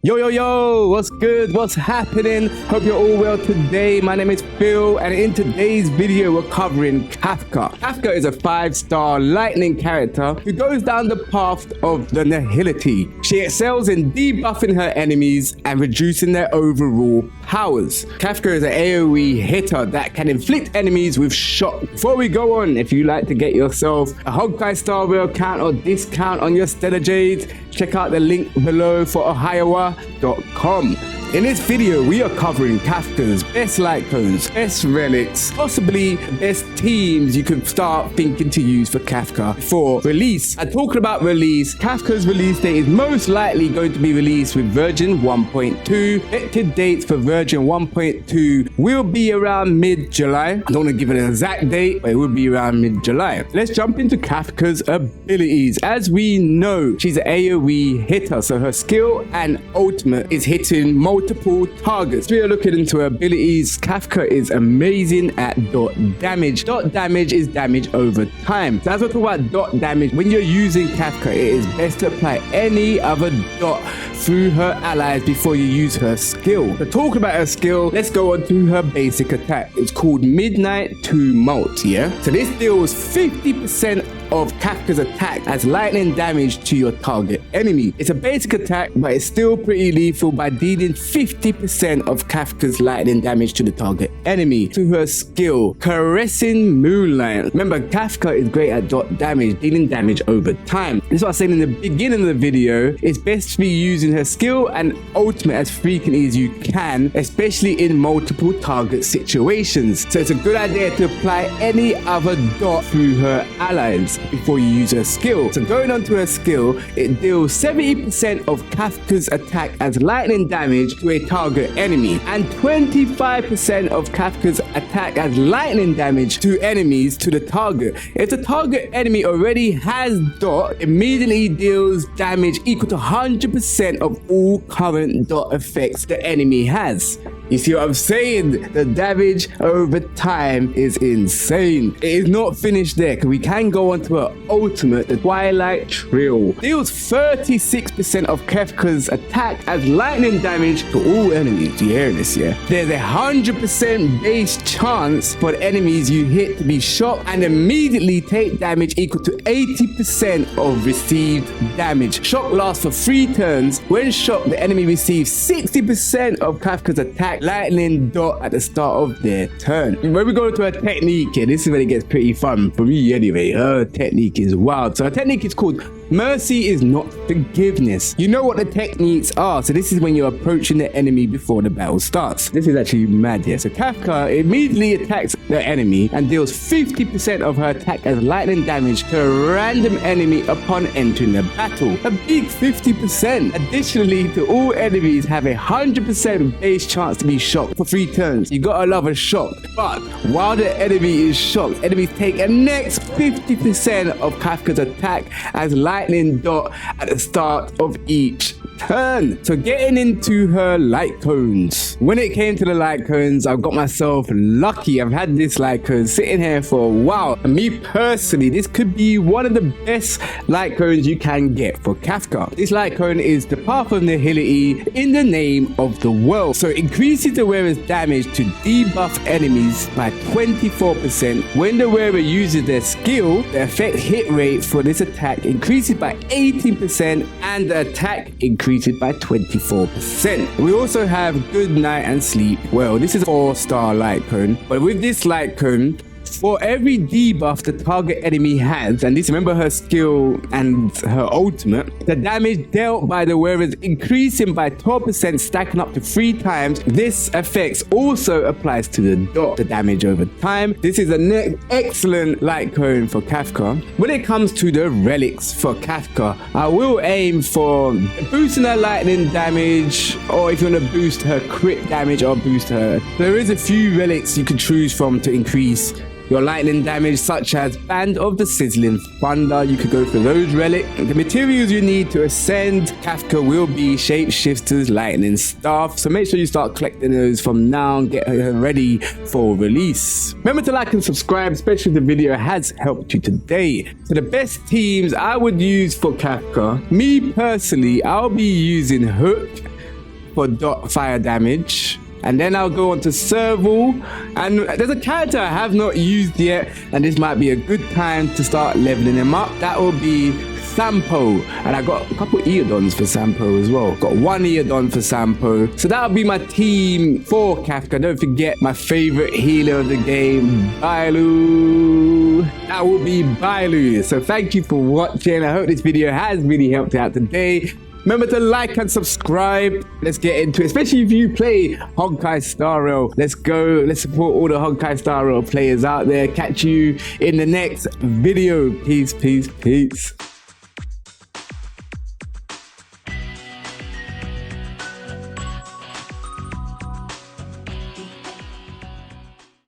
Yo, what's good? What's happening? Hope you're all well today. My name is Phil, and in today's video, we're covering Kafka. Kafka is a 5-star lightning character who goes down the path of the Nihility. She excels in debuffing her enemies and reducing their overall powers. Kafka is an AoE hitter that can inflict enemies with shock. Before we go on, if you like to get yourself a Honkai Star Rail count or discount on your Stellar Jades, check out the link below for Ohiowa.com. In this video, we are covering Kafka's best light codes, best relics, possibly the best teams you could start thinking to use for Kafka before release. And talking about release, Kafka's release date is most likely going to be released with version 1.2. Expected dates for version 1.2 will be around mid-July. I don't want to give an exact date, but it will be around mid-July. Let's jump into Kafka's abilities. As we know, she's an AoE hitter, so her skill and ultimate is hitting multiple targets. We are looking into her abilities. Kafka is amazing at dot damage. Dot damage is damage over time. So as we're talking about dot damage, when you're using Kafka, it is best to apply any other dot through her allies before you use her skill. So talking about her skill, let's go on to her basic attack. It's called Midnight to Malt, yeah? So this deals 50% of Kafka's attack as lightning damage to your target enemy. It's a basic attack, but it's still pretty lethal by dealing 50% of Kafka's lightning damage to the target enemy. To her skill, Caressing Moonlight. Remember, Kafka is great at dot damage, dealing damage over time. This is what I said in the beginning of the video. It's best to be using her skill and ultimate as frequently as you can, especially in multiple target situations. So it's a good idea to apply any other dot through her allies before you use her skill. So going on to her skill, it deals 70% of Kafka's attack as lightning damage to a target enemy and 25% of Kafka's attack as lightning damage to enemies to the target. If the target enemy already has dot, immediately deals damage equal to 100% of all current dot effects the enemy has. You see what I'm saying? The damage over time is insane. It is not finished there, because we can go on to her ultimate, the Twilight Trail. Deals 36% of Kafka's attack as lightning damage to all enemies. Do you hear this, yeah? There's 100% base chance for the enemies you hit to be shocked and immediately take damage equal to 80% of received damage. Shock lasts for 3 turns. When shocked, the enemy receives 60% of Kafka's attack lightning dot at the start of their turn. When we go into her technique here, this is when it gets pretty fun for me anyway. Her technique is wild. So her technique is called Mercy is Not Forgiveness. You know what the techniques are. So this is when you're approaching the enemy before the battle starts. This is actually mad here. So Kafka immediately attacks the enemy and deals 50% of her attack as lightning damage to a random enemy upon entering the battle. A big 50%. Additionally, to all enemies have a 100% base chance to be shocked for 3 turns. You gotta love a shock. But while the enemy is shocked, enemies take a next 50% of Kafka's attack as lightning dot at the start of each turn. So getting into her light cones. When it came to the light cones, I got myself lucky. I've had this light cone sitting here for a while. And me personally, this could be one of the best light cones you can get for Kafka. This light cone is the Path of Nihility in the name of the world. So it increases the wearer's damage to debuff enemies by 24%. When the wearer uses their skill, the effect hit rate for this attack increases by 18% and the attack increases by 24%. We also have Good Night and Sleep. Well, this is a 4-star light cone, but with this light cone, for every debuff the target enemy has, and this, remember her skill and her ultimate, the damage dealt by the wearer is increasing by 12%, stacking up to 3 times. This effect also applies to the dot, the damage over time. This is an excellent light cone for Kafka. When it comes to the relics for Kafka, I will aim for boosting her lightning damage, or if you want to boost her crit damage or boost her. There is a few relics you can choose from to increase your lightning damage, such as Band of the Sizzling Thunder. You could go for those relics. The materials you need to ascend Kafka will be Shapeshifter's Lightning Staff, so make sure you start collecting those from now and get her ready for release. Remember to like and subscribe, especially if the video has helped you today. So the best teams I would use for Kafka, me personally, I'll be using Hook, for dot fire damage. And then I'll go on to Serval, and there's a character I have not used yet, and this might be a good time to start leveling him up. That will be Sampo, and I got a couple Eodons for Sampo as well. Got one Eodon for Sampo. So that'll be my team for Kafka. Don't forget my favorite healer of the game, Bailu. That will be Bailu. So thank you for watching. I hope this video has really helped you out today. Remember to like and subscribe. Let's get into it, especially if you play Honkai Star Rail. Let's go. Let's support all the Honkai Star Rail players out there. Catch you in the next video. Peace, peace, peace.